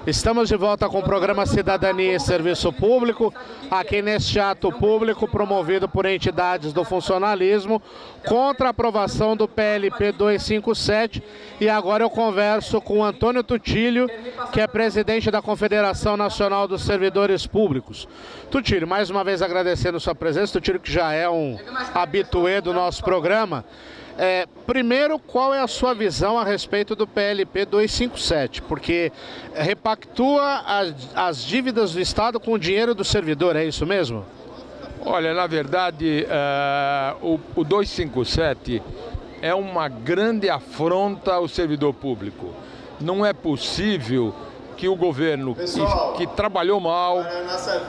Estamos de volta com o programa Cidadania e Serviço Público, aqui neste ato público promovido por entidades do funcionalismo contra a aprovação do PLP 257. E agora eu converso com o Antônio Tutílio, que é presidente da Confederação Nacional dos Servidores Públicos. Tutílio, mais uma vez agradecendo sua presença, Tutílio que já é um habituê do nosso programa. Primeiro, qual é a sua visão a respeito do PLP 257? Porque repactua as dívidas do Estado com o dinheiro do servidor, é isso mesmo? Olha, na verdade, o 257 é uma grande afronta ao servidor público. Não é possível que o governo, que trabalhou mal,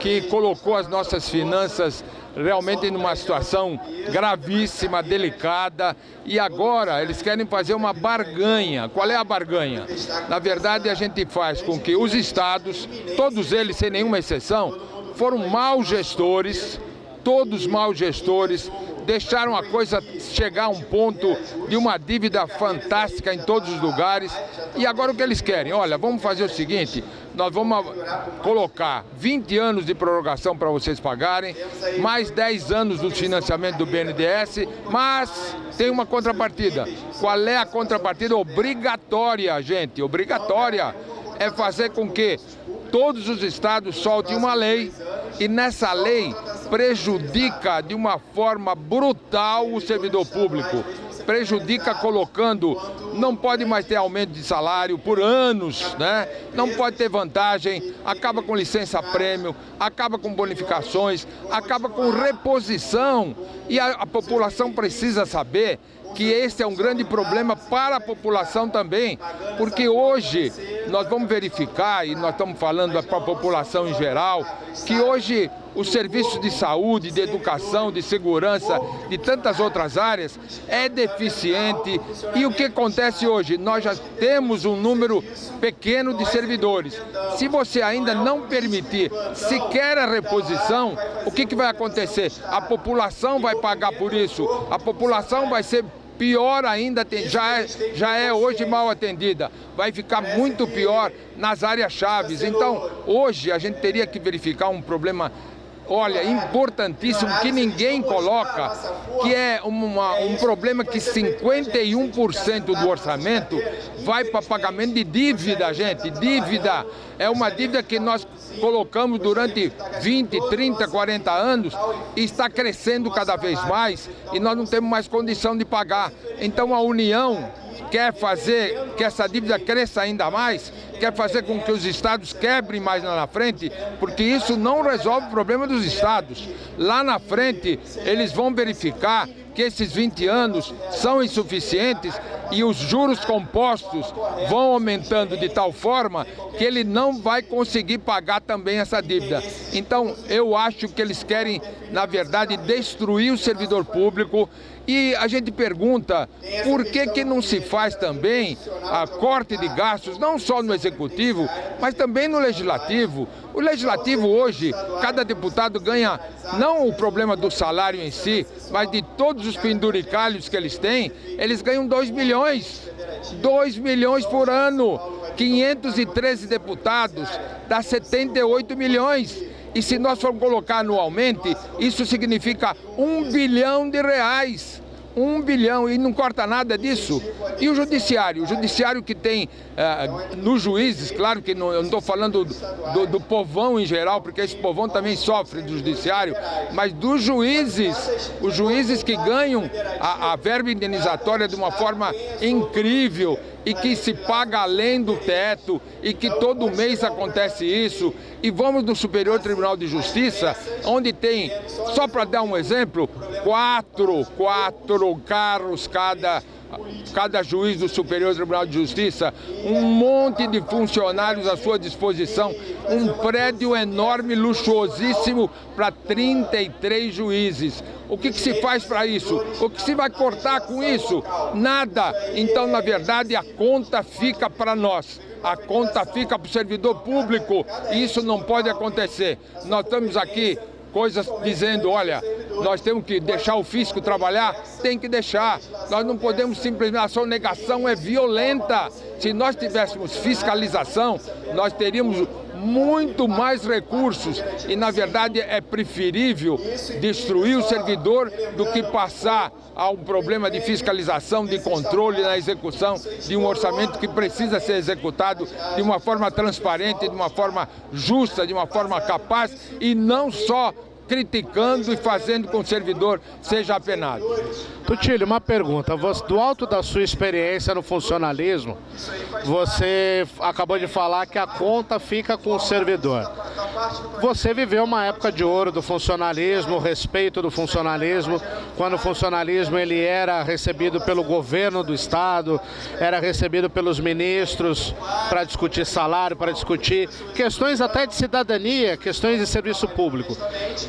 que colocou as nossas finanças realmente numa situação gravíssima, delicada, e agora eles querem fazer uma barganha. Qual é a barganha? Na verdade, a gente faz com que os estados, todos eles sem nenhuma exceção, foram maus gestores, todos maus gestores, deixaram a coisa chegar a um ponto de uma dívida fantástica em todos os lugares. E agora o que eles querem? Olha, vamos fazer o seguinte, nós vamos colocar 20 anos de prorrogação para vocês pagarem, mais 10 anos do financiamento do BNDES, mas tem uma contrapartida. Qual é a contrapartida? Obrigatória, gente, obrigatória. É fazer com que todos os estados soltem uma lei, e nessa lei prejudica de uma forma brutal o servidor público. Prejudica colocando, não pode mais ter aumento de salário por anos, né? Não pode ter vantagem, acaba com licença-prêmio, acaba com bonificações, acaba com reposição. E a população precisa saber que esse é um grande problema para a população também, porque hoje nós vamos verificar, e nós estamos falando para a população em geral, que hoje os serviços de saúde, de educação, de segurança, de tantas outras áreas, é deficiente. E o que acontece hoje? Nós já temos um número pequeno de servidores. Se você ainda não permitir sequer a reposição, o que vai acontecer? A população vai pagar por isso, a população vai ser pior ainda, já é hoje mal atendida, vai ficar muito pior nas áreas chaves. Então, hoje a gente teria que verificar um problema, olha, importantíssimo, que ninguém coloca, que é um problema que 51% do orçamento vai para pagamento de dívida, gente. Dívida é uma dívida que nós colocamos durante 20, 30, 40 anos e está crescendo cada vez mais e nós não temos mais condição de pagar. Então a União quer fazer que essa dívida cresça ainda mais, quer fazer com que os estados quebrem mais lá na frente, porque isso não resolve o problema dos estados. Lá na frente, eles vão verificar que esses 20 anos são insuficientes e os juros compostos vão aumentando de tal forma que ele não vai conseguir pagar também essa dívida. Então, eu acho que eles querem, na verdade, destruir o servidor público. E a gente pergunta, por que não se faz também a corte de gastos, não só no Executivo, mas também no Legislativo? O Legislativo hoje, cada deputado ganha, não o problema do salário em si, mas de todos os penduricalhos que eles têm, eles ganham 2 milhões. 2 milhões por ano, 513 deputados, dá 78 milhões. E se nós formos colocar anualmente, isso significa R$1 bilhão. 1 bilhão, e não corta nada disso. E o judiciário que tem nos juízes, claro que eu não estou falando do povão em geral, porque esse povão também sofre do judiciário, mas dos juízes, os juízes que ganham a verba indenizatória de uma forma incrível e que se paga além do teto e que todo mês acontece isso. E vamos no Superior Tribunal de Justiça, onde tem, só para dar um exemplo, quatro carros cada juiz do Superior Tribunal de Justiça, um monte de funcionários à sua disposição, um prédio enorme, luxuosíssimo para 33 juízes. O que se faz para isso? O que se vai cortar com isso? Nada. Então, na verdade, a conta fica para nós. A conta fica para o servidor público e isso não pode acontecer. Nós estamos aqui coisas dizendo, olha, nós temos que deixar o fisco trabalhar, tem que deixar, Nós não podemos simplesmente, a sonegação é violenta. Se nós tivéssemos fiscalização, nós teríamos muito mais recursos e, na verdade, é preferível destruir o servidor do que passar a um problema de fiscalização, de controle na execução de um orçamento que precisa ser executado de uma forma transparente, de uma forma justa, de uma forma capaz e não só criticando e fazendo com que o servidor seja apenado. Tutílio, uma pergunta. Do alto da sua experiência no funcionalismo, você acabou de falar que a conta fica com o servidor. Você viveu uma época de ouro do funcionalismo, o respeito do funcionalismo, quando o funcionalismo ele era recebido pelo governo do estado, era recebido pelos ministros para discutir salário, para discutir questões até de cidadania, questões de serviço público.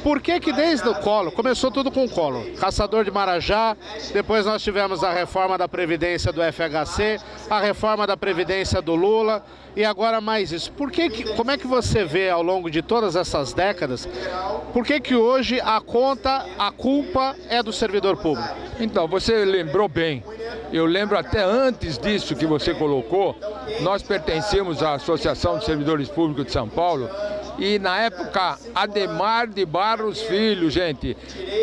Por que desde o Collor, começou tudo com o Collor, Caçador de Marajá, depois nós tivemos a reforma da Previdência do FHC, a reforma da Previdência do Lula e agora mais isso. Como é que você vê ao longo de todas essas décadas, por que hoje a culpa é do servidor público? Então, você lembrou bem. Eu lembro até antes disso que você colocou, nós pertencemos à Associação de Servidores Públicos de São Paulo. E na época, Ademar de Barros Filho, gente,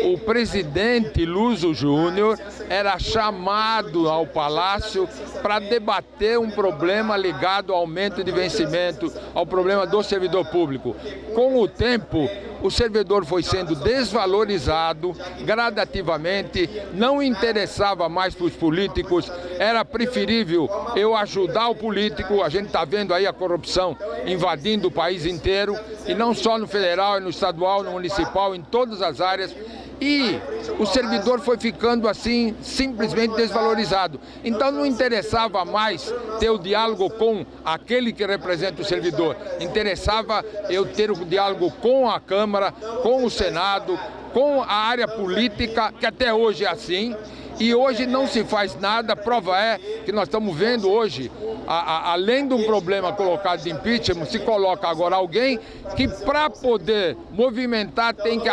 o presidente Luso Júnior era chamado ao Palácio para debater um problema ligado ao aumento de vencimento, ao problema do servidor público. Com o tempo, o servidor foi sendo desvalorizado gradativamente, não interessava mais para os políticos, era preferível eu ajudar o político, a gente está vendo aí a corrupção invadindo o país inteiro, e não só no federal, no estadual, no municipal, em todas as áreas. E o servidor foi ficando assim, simplesmente desvalorizado. Então não interessava mais ter o diálogo com aquele que representa o servidor. Interessava eu ter o diálogo com a Câmara, com o Senado, com a área política, que até hoje é assim. E hoje não se faz nada, prova é que nós estamos vendo hoje, além de um problema colocado de impeachment, se coloca agora alguém que para poder movimentar tem que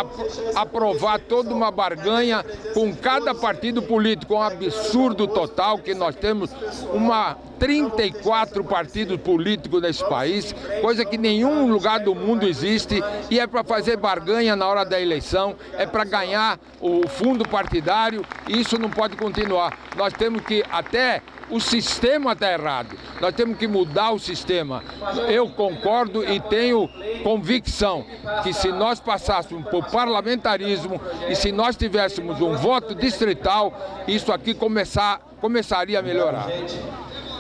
aprovar toda uma barganha com cada partido político, um absurdo total que nós temos 34 partidos políticos nesse país, coisa que em nenhum lugar do mundo existe, e é para fazer barganha na hora da eleição, é para ganhar o fundo partidário, e isso não pode continuar. Nós temos que até... O sistema está errado, nós temos que mudar o sistema. Eu concordo e tenho convicção que se nós passássemos por parlamentarismo e se nós tivéssemos um voto distrital, isso aqui começaria a melhorar.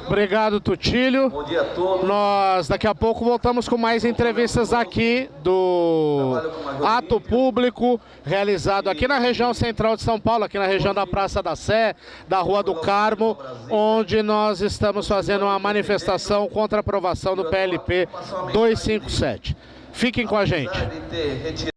Obrigado, Tutílio. Bom dia a todos. Nós daqui a pouco voltamos com mais entrevistas aqui do ato público realizado aqui na região central de São Paulo, aqui na região da Praça da Sé, da Rua do Carmo, onde nós estamos fazendo uma manifestação contra a aprovação do PLP 257. Fiquem com a gente.